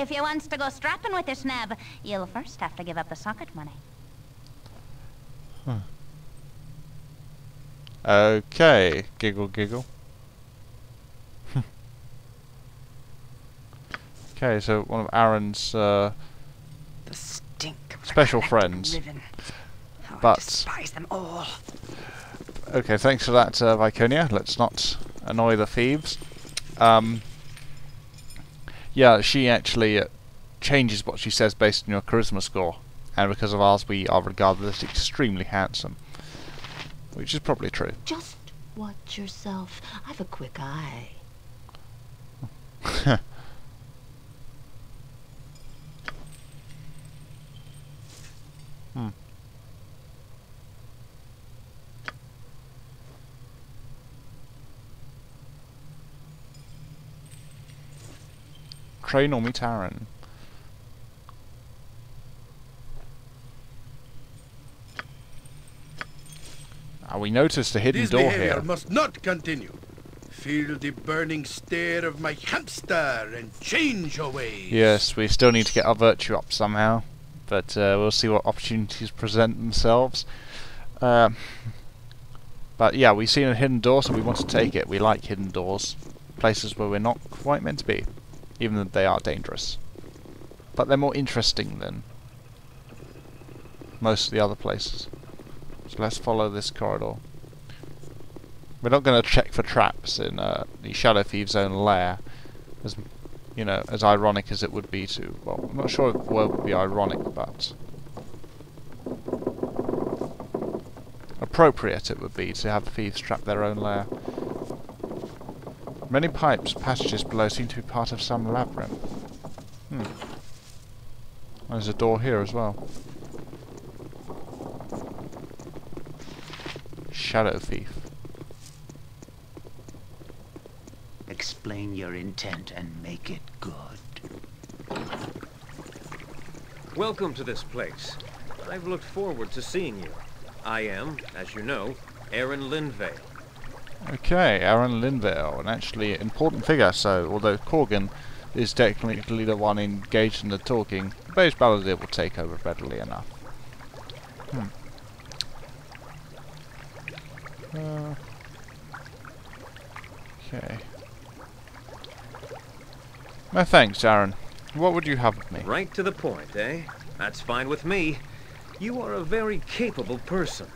if you wants to go strapping with this nab, you'll first have to give up the socket money. Okay, giggle giggle. Okay, so one of Aaron's The stink of special the friends. living. How But I despise them all. okay, thanks for that, Viconia. Let's not annoy the thieves. Yeah, she actually changes what she says based on your charisma score, and because of ours, we are regarded as extremely handsome, which is probably true. Just watch yourself. I've a quick eye. Train or meet Aaron. Now we noticed a hidden This door behavior here. must not continue. Feel the burning stare of my hamster and change your ways. Yes, we still need to get our virtue up somehow, but we'll see what opportunities present themselves. But yeah, we've seen a hidden door, so we want to take it. We like hidden doors, places where we're not quite meant to be, even though they are dangerous. But they're more interesting than most of the other places. So let's follow this corridor. We're not going to check for traps in the Shadow Thieves' own lair, as you know, as ironic as it would be to. Well, I'm not sure if the word would be ironic, but appropriate it would be to have thieves trap their own lair. Many pipes, passages below seem to be part of some labyrinth. There's a door here as well. Shadow Thief. Explain your intent and make it good. Welcome to this place. I've looked forward to seeing you. I am, as you know, Aaron Linvale. Okay, Aaron Linvale, an actually important figure, so although Corgan is technically the one engaged in the talking, the Beige Baldur will take over readily enough. Okay. No thanks, Aaron. What would you have of me? Right to the point, eh? That's fine with me. You are a very capable person,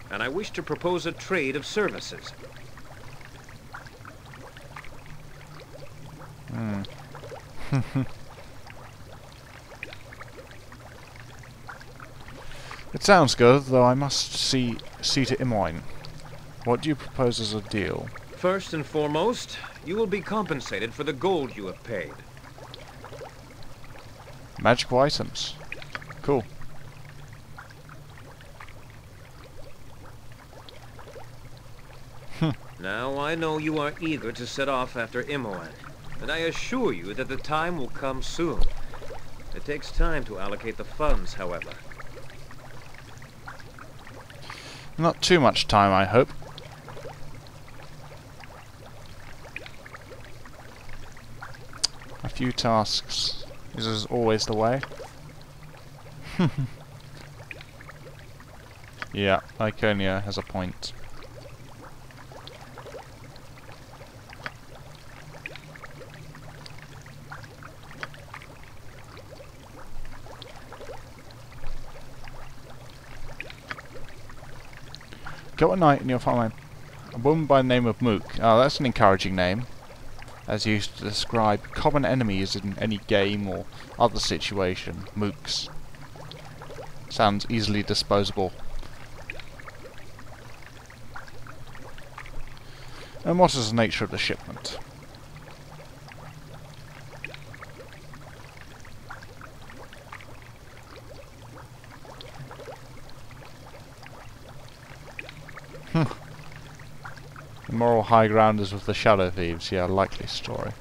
and I wish to propose a trade of services. It sounds good, though I must see to Imoine. What do you propose as a deal? First and foremost, you will be compensated for the gold you have paid. Magical items. Cool. Now, I know you are eager to set off after Imoen, and I assure you that the time will come soon. It takes time to allocate the funds, however. Not too much time, I hope. A few tasks is always the way. Yeah, Iconia has a point. Got a night and you'll find a woman by the name of Mook. Oh, that's an encouraging name. As used to describe common enemies in any game or other situation. Mooks. Sounds easily disposable. And what is the nature of the shipment? The moral high grounders with the Shadow Thieves, yeah, likely story.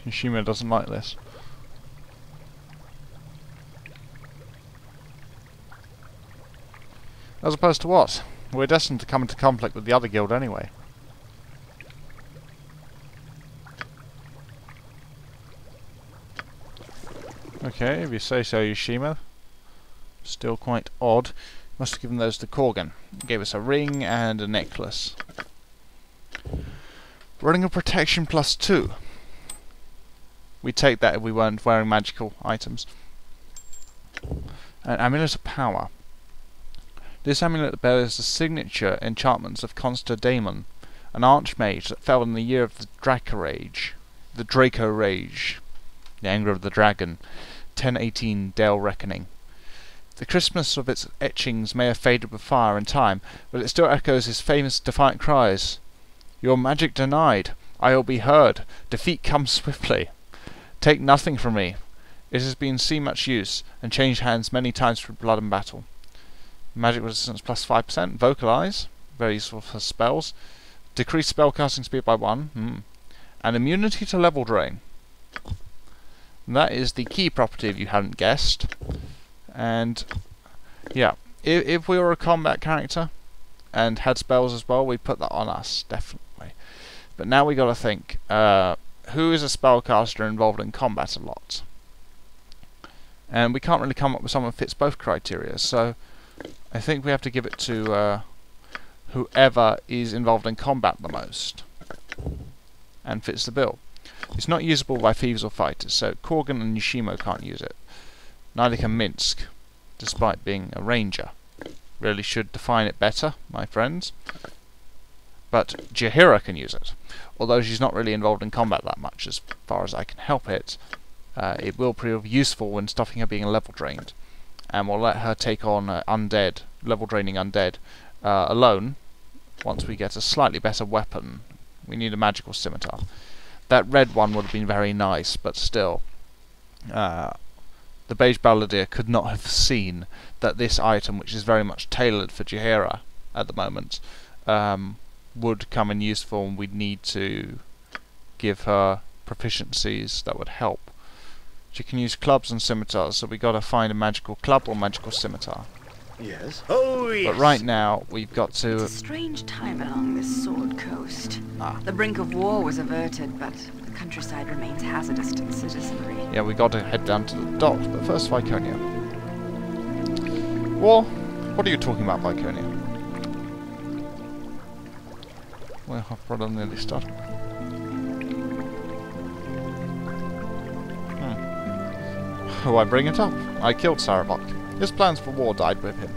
Yoshima doesn't like this. As opposed to what? We're destined to come into conflict with the other guild anyway. Okay, if you say so, Yoshima. Still quite odd. Must have given those to Korgan. Gave us a ring and a necklace. Ring of Protection +2. We'd take that if we weren't wearing magical items. An Amulet of Power. This amulet bears the signature enchantments of Constantine, an archmage that fell in the year of the Draco Rage. The anger of the dragon. 1018 Dale Reckoning. The crispness of its etchings may have faded with fire and time, but it still echoes his famous defiant cries. Your magic denied. I will be heard. Defeat comes swiftly. Take nothing from me. It has been seen much use, and changed hands many times through blood and battle. Magic resistance +5%. Vocalize. Very useful for spells. Decrease spellcasting speed by 1. And immunity to level drain. And that is the key property if you hadn't guessed. And yeah, if we were a combat character and had spells as well, we'd put that on us, definitely. But now we got to think, who is a spellcaster involved in combat a lot? And we can't really come up with someone who fits both criteria, so I think we have to give it to whoever is involved in combat the most and fits the bill. It's not usable by thieves or fighters, so Korgan and Yoshimo can't use it. Neither can Minsk, despite being a ranger. Really should define it better, my friends. But Jaheira can use it. Although she's not really involved in combat that much, as far as I can help it. It will prove useful when stopping her being level drained. And we'll let her take on undead, level draining undead, alone, once we get a slightly better weapon. We need a magical scimitar. That red one would have been very nice, but still. The Beige Baldur could not have seen that this item, which is very much tailored for Jaheira at the moment, would come in useful, and we'd need to give her proficiencies that would help. She can use clubs and scimitars, so we got to find a magical club or magical scimitar. Yes? Oh, yes. But right now, we've got to... It's a strange time along this Sword Coast. The brink of war was averted, but the countryside remains hazardous to the citizenry. Yeah, we got to head down to the docks, but first Viconia. War? What are you talking about, Viconia? Well, I've rather nearly started. Why bring it up? I killed Sarabok. His plans for war died with him.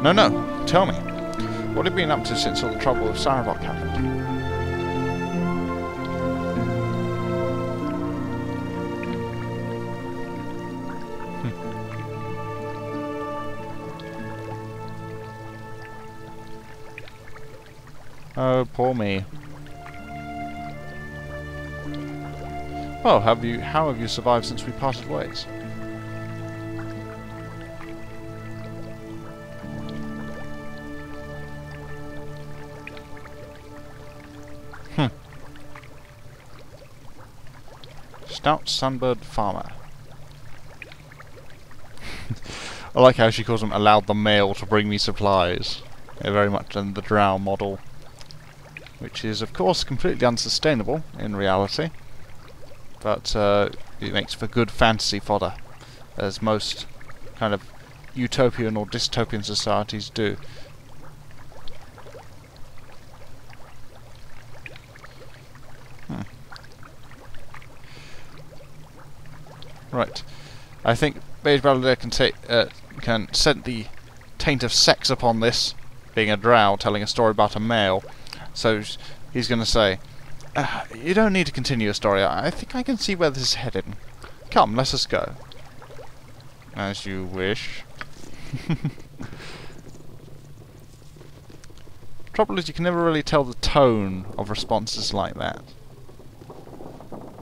No, tell me. What have you been up to since all the trouble with Sarabok happened? Oh, poor me. Well, how have you survived since we parted ways? Stout sunbird farmer. I like how she calls him allowed the mail to bring me supplies. Yeah, very much in the drow model. Which is, of course, completely unsustainable in reality. But it makes for good fantasy fodder, as most kind of utopian or dystopian societies do. Right. I think Beige Baldur can set the taint of sex upon this, being a drow telling a story about a male. So he's going to say, you don't need to continue your story. I think I can see where this is heading. Come, let us go. As you wish. Trouble is, you can never really tell the tone of responses like that.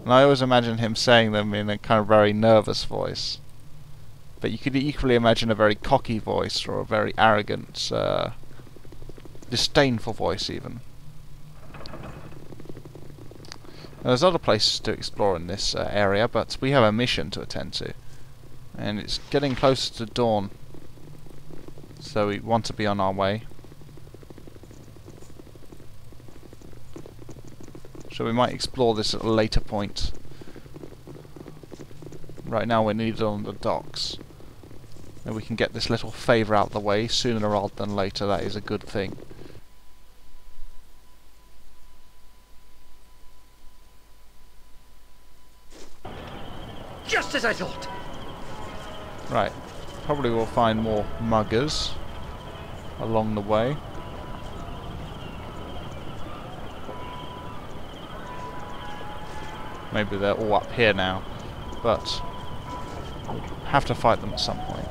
And I always imagine him saying them in a kind of very nervous voice. But you could equally imagine a very cocky voice or a very arrogant disdainful voice even. There's other places to explore in this area, but we have a mission to attend to. And it's getting closer to dawn, so we want to be on our way. So we might explore this at a later point. Right now we're needed on the docks. And we can get this little favour out of the way sooner rather than later. That is a good thing. Just as I thought. Right. Probably we'll find more muggers along the way. Maybe they're all up here now, but have to fight them at some point.